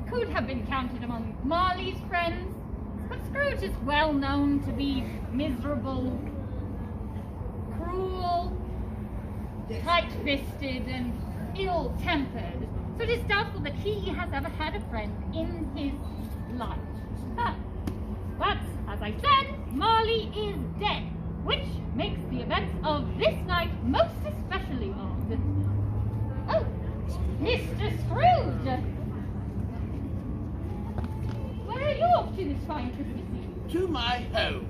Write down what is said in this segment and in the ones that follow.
could have been counted among Marley's friends, but Scrooge is well known to be miserable, cruel, tight-fisted, and ill-tempered, so it is doubtful that he has ever had a friend in his life. But, as I said, Marley is dead, which makes the events of this night most especially odd. Oh, Mr. Scrooge! Where are you off to this fine Christmas Eve? To my home.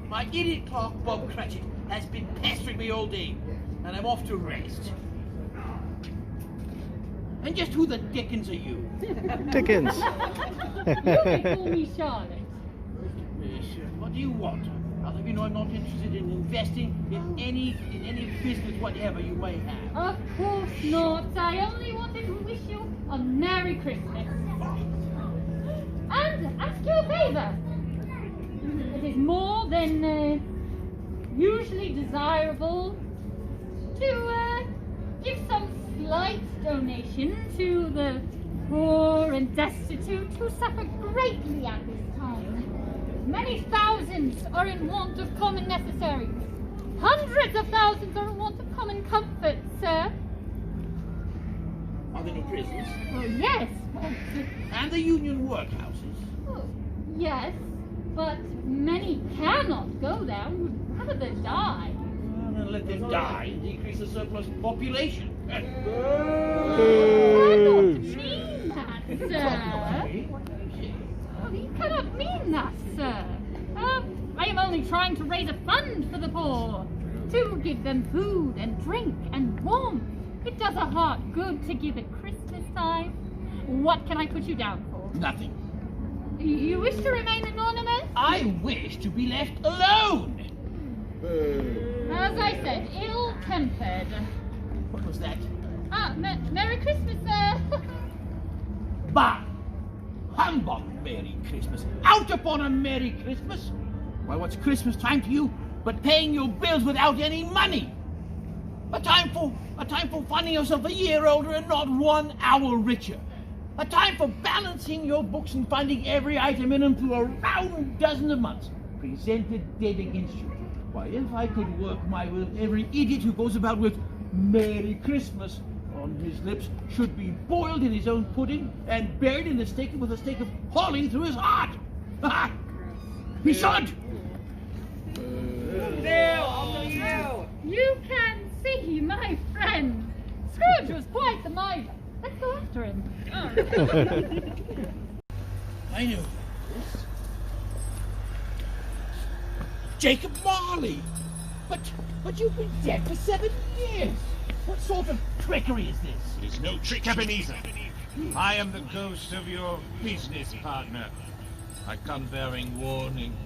My idiot clerk, Bob Cratchit, has been pestering me all day, and I'm off to rest. And just who the dickens are you? Dickens. You may call me Charlotte. What do you want? I'll let you know I'm not interested in investing in any business whatever you may have. Of course not. I only wanted to wish you a Merry Christmas. And ask you a favour. It is more than usually desirable to give some slight donation to the poor and destitute who suffer greatly at this time. Many thousands are in want of common necessaries. Hundreds of thousands are in want of common comfort, sir. Are there no prisons? Oh, yes. And the union workhouses? Oh, yes, but many cannot go there and would rather die. Well, then let them die and decrease the surplus population. I cannot mean that, sir. Oh, you cannot mean that, sir. I am only trying to raise a fund for the poor, to give them food and drink and warmth. It does a heart good to give at Christmas time. What can I put you down for? Nothing. You wish to remain anonymous? I wish to be left alone. As I said, ill-tempered. What was that? Merry Christmas, sir. Bah! Humbug, Merry Christmas. Out upon a Merry Christmas. Why, what's Christmas time to you but paying your bills without any money? A time for finding yourself a year older and not 1 hour richer. A time for balancing your books and finding every item in them through a round dozen of months, presented dead against you. Why, if I could work my will, every idiot who goes about with Merry Christmas on his lips should be boiled in his own pudding and buried in a stake with a stake of holly through his heart. Ha! He should! You can see, my friend. Scrooge was quite the miser. Let's go after him. I knew this. Jacob Marley! But you've been dead for 7 years! What sort of trickery is this? It is no trick, Ebenezer. I am the ghost of your business partner. I come bearing warning.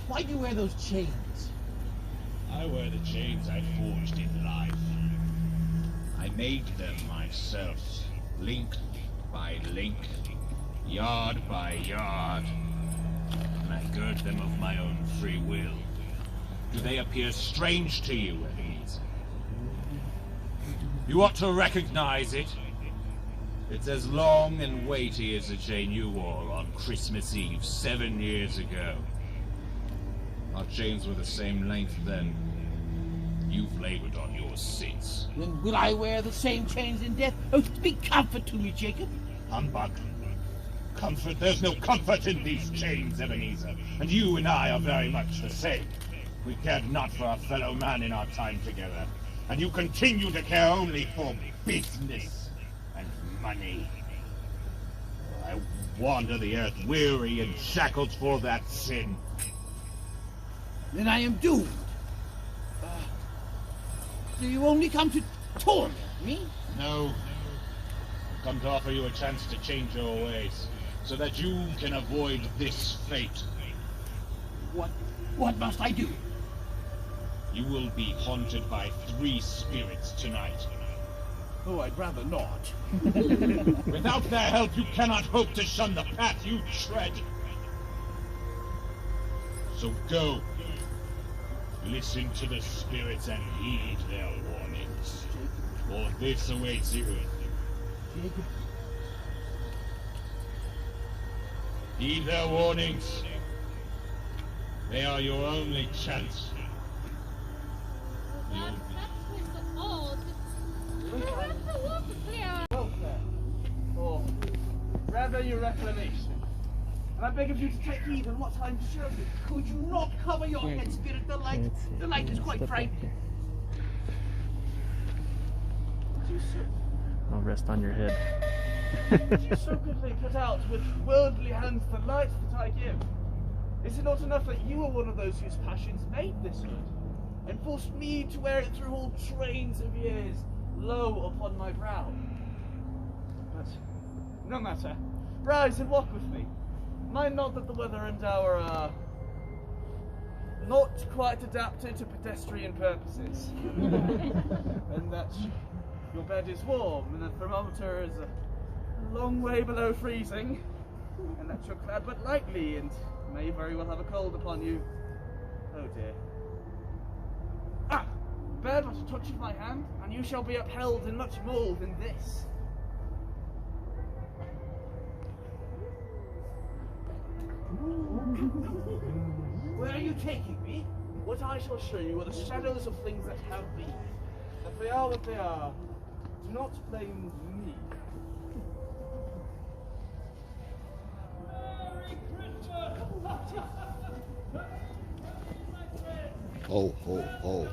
Why do you wear those chains? I wear the chains I forged in life. I made them myself, link by link, yard by yard. And I gird them of my own free will. Do they appear strange to you, Ebenezer? You ought to recognize it. It's as long and weighty as the chain you wore on Christmas Eve 7 years ago. Our chains were the same length then. You've labored on yours since. Then will I wear the same chains in death? Oh, speak comfort to me, Jacob. Humbug. Comfort? There's no comfort in these chains, Ebenezer. And you and I are very much the same. We cared not for our fellow man in our time together. And you continue to care only for business and money. I wander the earth weary and shackled for that sin. Then I am doomed. Do you only come to torment me? No. I've come to offer you a chance to change your ways, so that you can avoid this fate. What must I do? You will be haunted by 3 spirits tonight. Oh, I'd rather not. Without their help, you cannot hope to shun the path you tread. So go. Listen to the spirits and heed their warnings. For this awaits you. Jacob. Heed their warnings. They are your only chance. That was odd. Perhaps the water clear. Welfare, or rather your reclamation. And I beg of you to take heed on what I'm serving. Could you not cover your head, Spirit? The light is quite frightening. I'll rest on your head. Would you so goodly put out with worldly hands the light that I give? Is it not enough that you are one of those whose passions made this hood, and forced me to wear it through whole trains of years, low upon my brow? But no matter. Rise and walk with me. Mind not that the weather and hour are not quite adapted to pedestrian purposes, and that your bed is warm, and the thermometer is a long way below freezing, and that you're clad but lightly, and may very well have a cold upon you. Oh dear. Ah! Bear but a touch of my hand, and you shall be upheld in much more than this. Where are you taking me? What I shall show you are the shadows of things that have been. If they are what they are, do not blame me. Ho, ho, ho.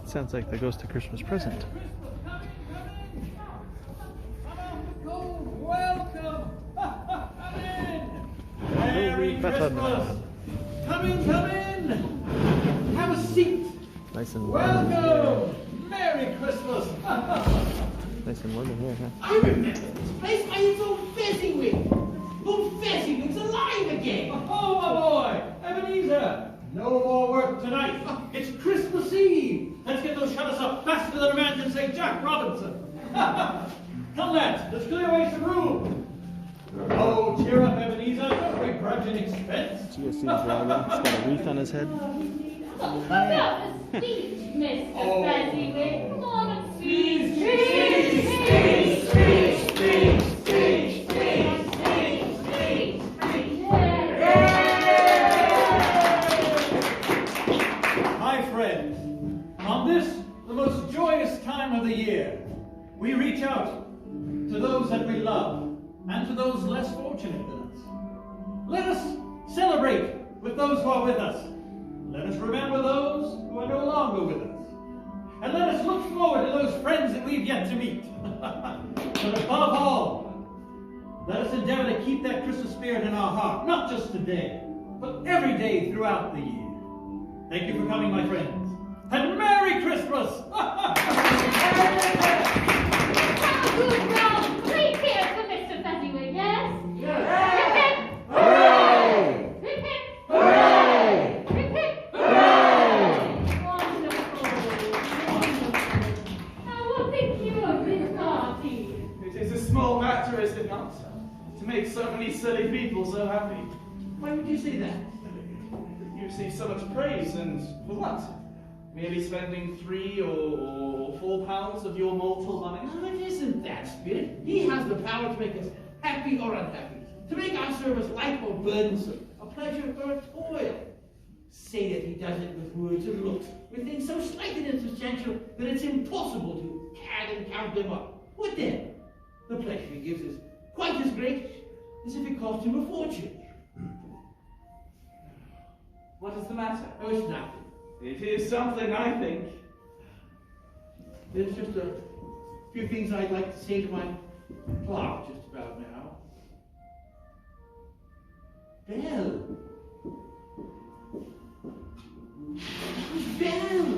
Sounds like the ghost of Christmas present. Welcome! Come in! Merry Christmas! Come in, come in! Have a seat! Nice and warm. Welcome! Merry Christmas! Nice and warm in here, huh? I remember this place. Why, it's old Fezziwig. Old Fezziwig's alive again. Oh, my boy! Ebenezer! No more work tonight. It's Christmas Eve. Let's get those shutters up faster than a man can say Jack Robinson. Come, lads. Let's clear away some room. Oh, cheer up, Ebenezer. Don't begrudge an expense. GSC's driving. He's got a wreath on his head. About the speech, Mr. Fezziwig. Come on and speech. My friends, on this, the most joyous time of the year, we reach out to those that we love and to those less fortunate than us. Let us celebrate with those who are with us. Let us remember those who are no longer with us. And let us look forward to those friends that we've yet to meet. But above all, let us endeavor to keep that Christmas spirit in our heart, not just today, but every day throughout the year. Thank you for coming, my friends. And Merry Christmas! Good round. 3 cheers for Mr. Fezziwig, yes? Yes. Hip-hip. Hooray! Hip-hip. Hooray! Hip-hip. Hooray! Wonderful. Now, what think you of this party? It is a small matter, is it not? To make so many silly people so happy. Why would you say that? You receive so much praise, and for what? Merely spending 3 or 4 pounds of your mortal money? No, it isn't that, Spirit. He has the power to make us happy or unhappy, to make our service light or burdensome, a pleasure or a toil. Say that he does it with words and looks, with things so slight and insubstantial that it's impossible to add and count them up. What then? The pleasure he gives is quite as great as if it cost him a fortune. What is the matter? Oh, it's nothing. It is something, I think. There's just a few things I'd like to say to my clerk just about now. Belle! Belle!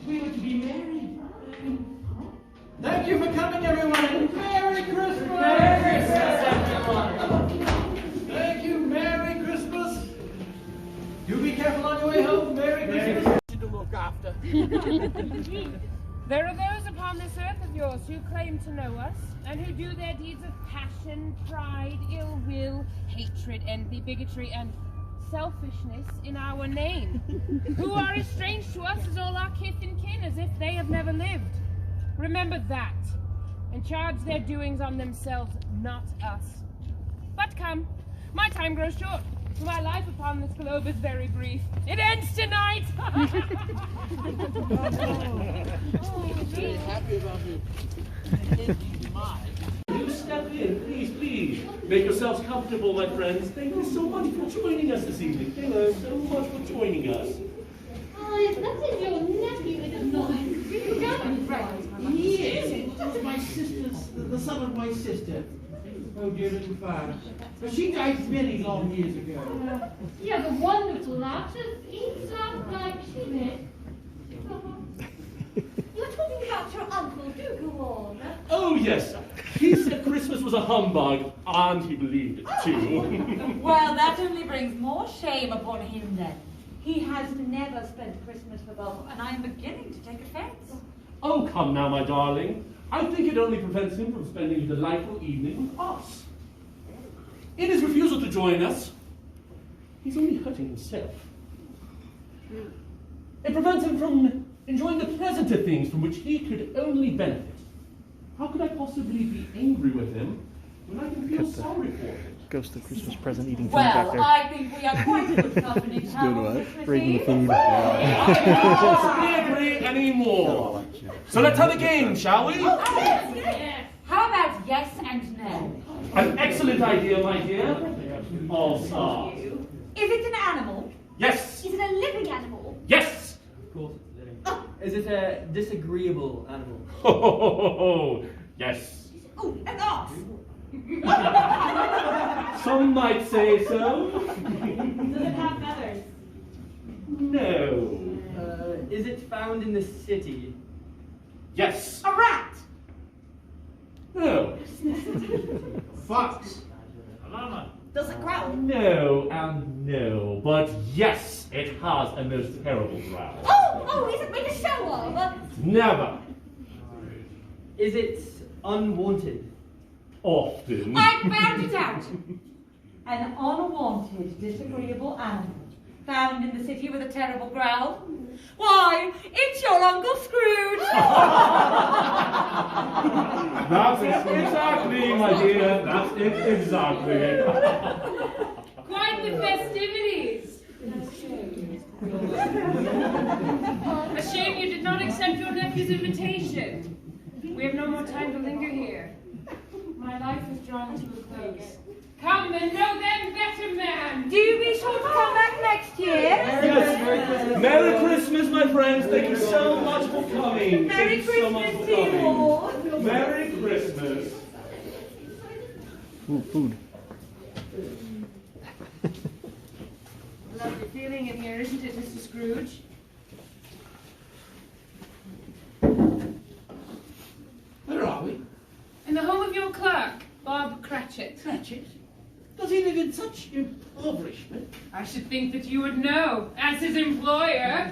We were to be married. Thank you for coming, everyone. Merry Christmas! Merry Christmas, everyone! Thank you. Merry Christmas. Do be careful on your way home. Merry Christmas. To look after. There are those upon this earth of yours who claim to know us, and who do their deeds of passion, pride, ill will, hatred, envy, bigotry, and selfishness in our name, who are as strange to us as all our kith and kin, as if they have never lived. Remember that, and charge their doings on themselves, not us. But come, my time grows short. My life upon this globe is very brief. It ends tonight! Very happy about it. You step in, please, please. Make yourselves comfortable, my friends. Thank you so much for joining us this evening. Thank you so much for joining us. That is your nephew, is it not? Yes, it was my sister's, the son of my sister. Oh, dear little father. But she died many long years ago. You have a wonderful laugh. He sounds like she did. You're talking about your uncle. Do go on. Oh, yes. He said Christmas was a humbug, and he believed it too. Well, that only brings more shame upon him then. He has never spent Christmas with us, and I'm beginning to take offense. Oh, come now, my darling. I think it only prevents him from spending a delightful evening with us. In his refusal to join us, he's only hurting himself. It prevents him from enjoying the pleasanter things from which he could only benefit. How could I possibly be angry with him when I can feel sorry for him? Ghost of Christmas present eating food back Well, there. I think we are quite a good company to have on Christmas Reading the Eve. food. I can't possibly agree anymore. So let's have a game, shall we? How about yes and no? An excellent idea, my dear. All stars. Is it an animal? Yes. Is it a living animal? Yes. Of course it's living. Is it a disagreeable animal? Oh, yes. Oh, an ox. Some might say so. Does it have feathers? No. Is it found in the city? Yes. A rat. No. Fox. Does it growl? No and no. But yes, it has a most terrible growl. Oh, is it made a show of? Never. Is it unwanted? Often. I found it out. An unwanted, disagreeable animal found in the city with a terrible growl. Why, it's your Uncle Scrooge! That's it exactly, my dear. That's it exactly. Quite the festivities. A shame you did not accept your nephew's invitation. We have no more time to linger here. My life is drawing to a close. Come and know them better, man. Do be sure to come back next year. Yes. Merry Christmas, my friends. Thank you so much for coming. Merry Thank you so much Christmas for to you coming. all. Merry Christmas. Ooh, food. Lovely feeling in here, isn't it, Mr. Scrooge? Where are we? In the home of your clerk, Bob Cratchit. Cratchit? Does he live in such impoverishment? I should think that you would know, as his employer.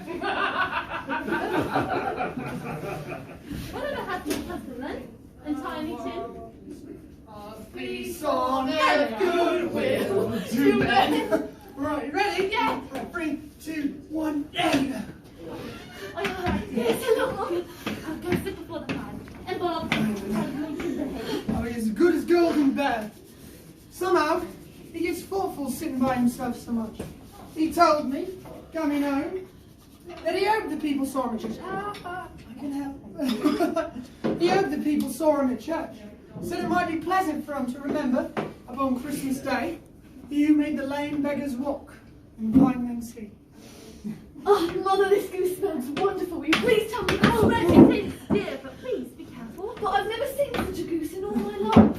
Whatever happened to husband then? And Tiny Tim? Peace on earth, goodwill to men. Right, ready? Yeah. 3, 2, 1, go! Are you alright? Yes, hello. I'll go sit before the fire. And Bob. Oh, he's as good as gold and bad. Somehow, he gets thoughtful sitting by himself so much. He told me, coming home, that he hoped the people saw him at church. I can help. He hoped the people saw him at church. Said it might be pleasant for him to remember, upon Christmas Day, he who made the lame beggars walk and blind men see. Oh, Mother, this goose smells wonderful. Will you please tell me how it is? Dear, but please be careful. But I've never seen such a goose in all my life.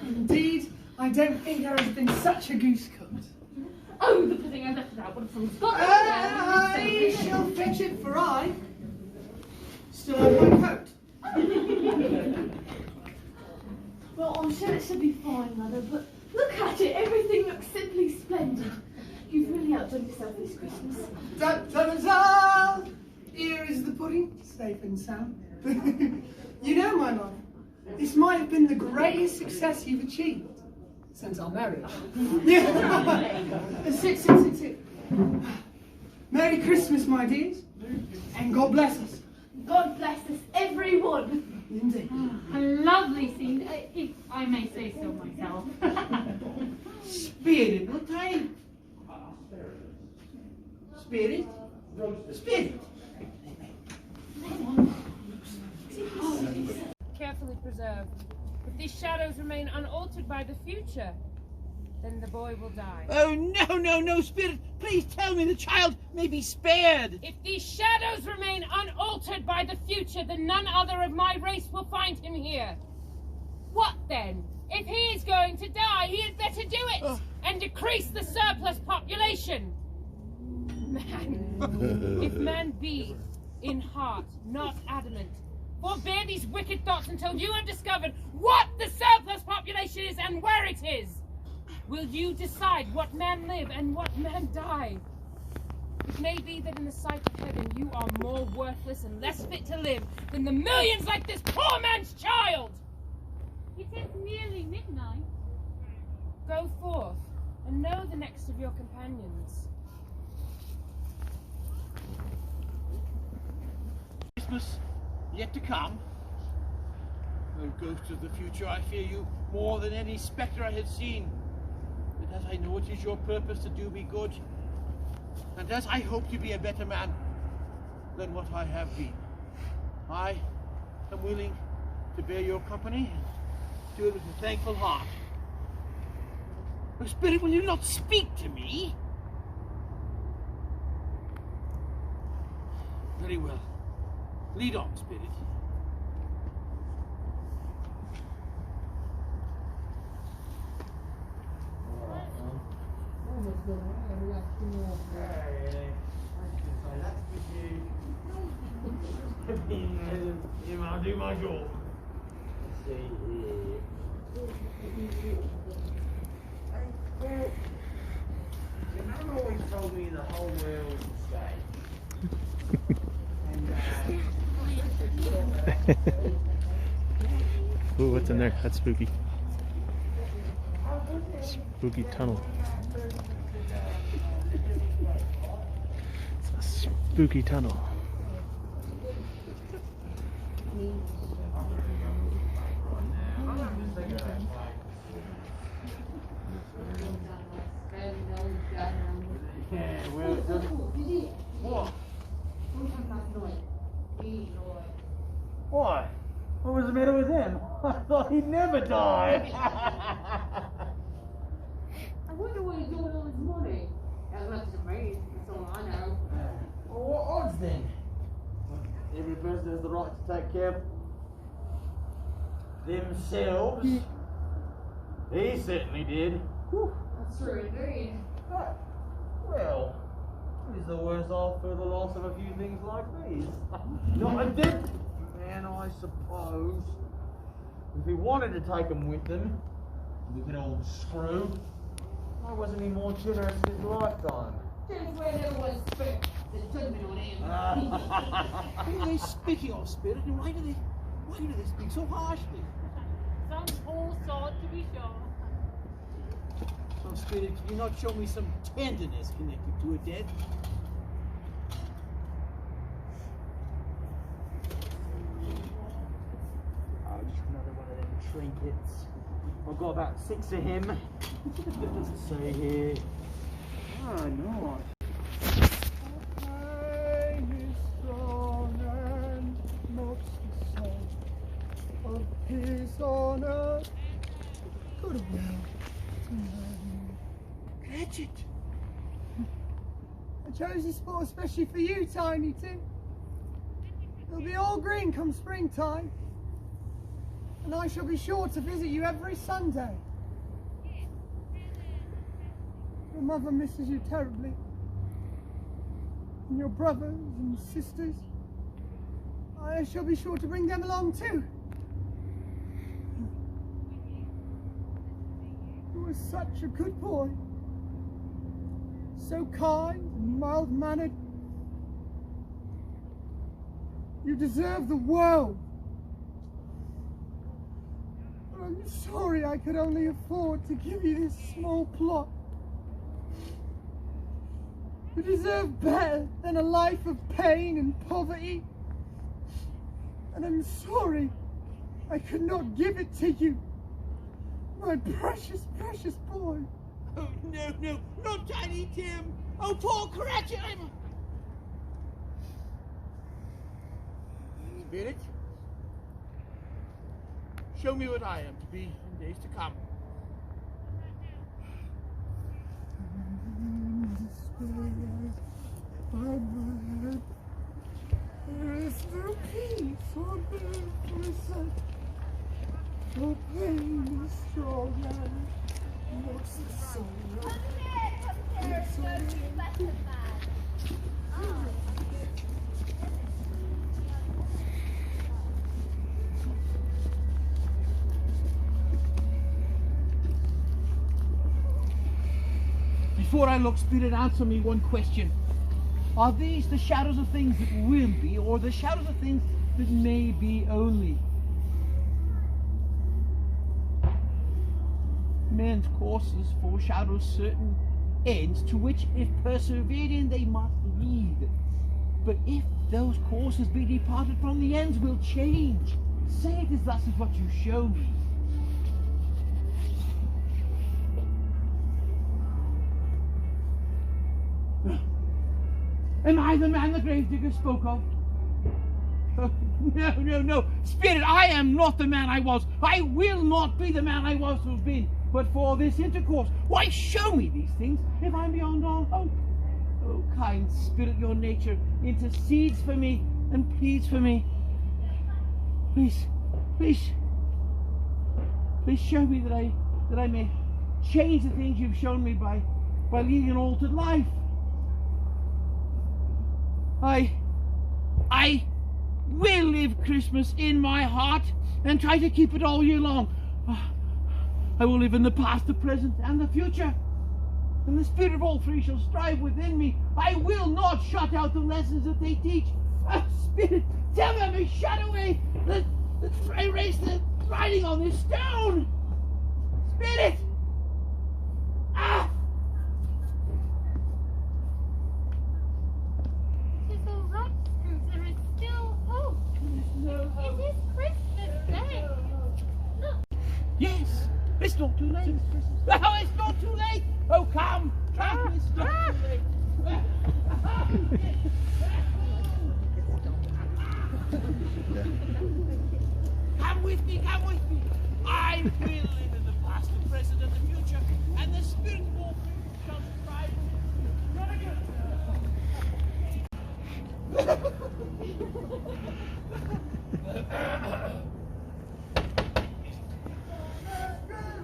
Indeed, I don't think there has been such a goose cooked. Oh, the pudding I left it out. What a fool's got I shall fetch it for I still have my coat. Well, I'm sure it should be fine, Mother, but look at it. Everything looks simply splendid. You've really outdone yourself this Christmas. Da da da da! Here is the pudding, safe and sound. You know, my love, this might have been the greatest success you've achieved since our marriage. Yeah. Sit. Merry Christmas, my dears, and God bless us. God bless us, everyone. Indeed. A lovely scene, if I may say so myself. Spirit, what time? Spirit? Spirit! Carefully preserved. If these shadows remain unaltered by the future, then the boy will die. Oh, no, Spirit! Please tell me the child may be spared! If these shadows remain unaltered by the future, then none other of my race will find him here. What then? If he is going to die, he had better do it and decrease the surplus population. Man, if man be in heart not adamant, forbear these wicked thoughts until you have discovered what the surplus population is and where it is. Will you decide what man live and what man die? It may be that in the sight of heaven you are more worthless and less fit to live than the millions like this poor man's child. It is nearly midnight. Go forth and know the next of your companions. Christmas yet to come. O ghost of the future, I fear you more than any spectre I have seen. But as I know it is your purpose to do me good, and as I hope to be a better man than what I have been, I am willing to bear your company and do it with a thankful heart. Oh, Spirit, will you not speak to me? Very well. Lead on, Spirit. I'll do my job. Your mum always told me the whole world was safe. Ooh, what's in there? That's spooky. Spooky tunnel. It's a spooky tunnel. Yeah, well, what? Why? What was the matter with him? I thought he'd never die. I wonder what he's doing with all his money. As much as me, that's all I know. Well, what odds then? Every person has the right to take care of themselves. He certainly did. That's true indeed. Well, he's the worse off for the loss of a few things like these. Not a dead man, I suppose. If he wanted to take them with him, we could all screw. Why wasn't he more generous in his lifetime? Since where there was spirit, there should have been on him. Who are they speaking of, Spirit, and why do they speak so harshly? Some poor sort, to be sure. So, Spirit, can you not show me some tenderness connected to a dead? Oh, just another one of them trinkets. I've got about 6 of him. Let's say here. Oh, no. Of his honor, goodwill. Catch it! I chose this spot especially for you, Tiny Tim. It'll be all green come springtime, and I shall be sure to visit you every Sunday. Your mother misses you terribly, and your brothers and sisters. I shall be sure to bring them along too. You were such a good boy. So kind and mild-mannered. You deserve the world. But I'm I'm sorry I could only afford to give you this small plot. You deserve better than a life of pain and poverty. And I'm sorry I could not give it to you, my precious, precious boy. Oh, no, not Tiny Tim. Oh, poor Cratchit. Spirit, show me what I am to be in days to come. There is no peace on earth, my son. No pain is stronger. What's the soul? Before I look, Spirit, answer me one question. Are these the shadows of things that will be, or the shadows of things that may be only? Men's courses foreshadow certain ends to which, if persevered in, they must lead. But if those courses be departed from, the ends will change. Say it is thus as what you show me. Am I the man the gravedigger spoke of? Oh, no. Spirit, I am not the man I was. I will not be the man I was to have been. But for this intercourse, why show me these things if I'm beyond all hope? Oh, kind Spirit, your nature intercedes for me and pleads for me. Please show me that I may change the things you've shown me by leading an altered life. I will live Christmas in my heart and try to keep it all year long. I will live in the past, the present, and the future. And the spirit of all three shall strive within me. I will not shut out the lessons that they teach. Spirit, tell me, shut away. Let's erase the writing on this stone. Spirit! Yes, it's not too late. Oh, it's not too late. Oh, come, it's not too late. Come with me. I will live in the past, the present, and the future, and the spirit of all things shall strive.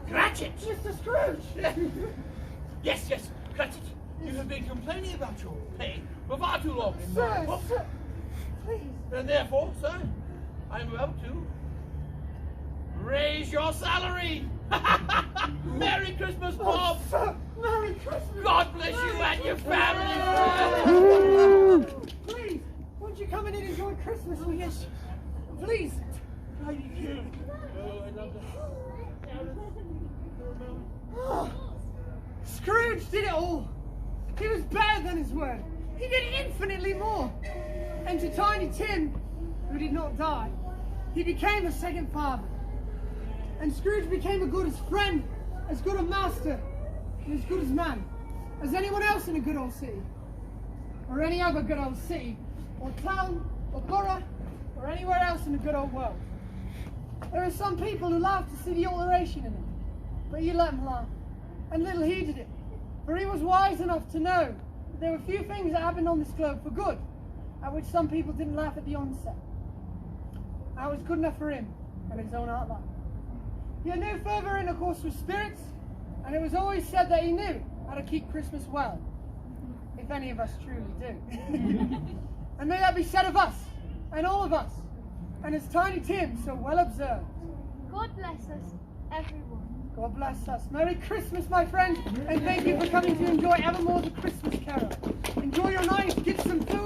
Cratchit! Mr. Scrooge! Yes, Cratchit. You have been complaining about your pay for far too long. Sir, please. And therefore, sir, I'm about to raise your salary. Merry Christmas, Bob. Sir, Merry Christmas. God bless you and your family. Please, won't you come in and enjoy Christmas with us? Please. Thank you. Oh, I love that. Scrooge did it all. He was better than his word. He did infinitely more. And to Tiny Tim, who did not die, he became a second father. And Scrooge became as good as friend, as good a master, and as good as man, as anyone else in a good old city, or any other good old city, or town, or borough, or anywhere else in the good old world. There are some people who laugh to see the alteration in him, but he let them laugh, and little he did it, for he was wise enough to know that there were few things that happened on this globe for good, at which some people didn't laugh at the onset. That was good enough for him, and his own art life. He had no further intercourse with spirits, and it was always said that he knew how to keep Christmas well, if any of us truly do. And may that be said of us, and all of us, and as Tiny Tim so well observed. God bless us, everyone. God bless us. Merry Christmas, my friend, and thank you for coming to enjoy Evermore the Christmas Carol. Enjoy your night, get some food.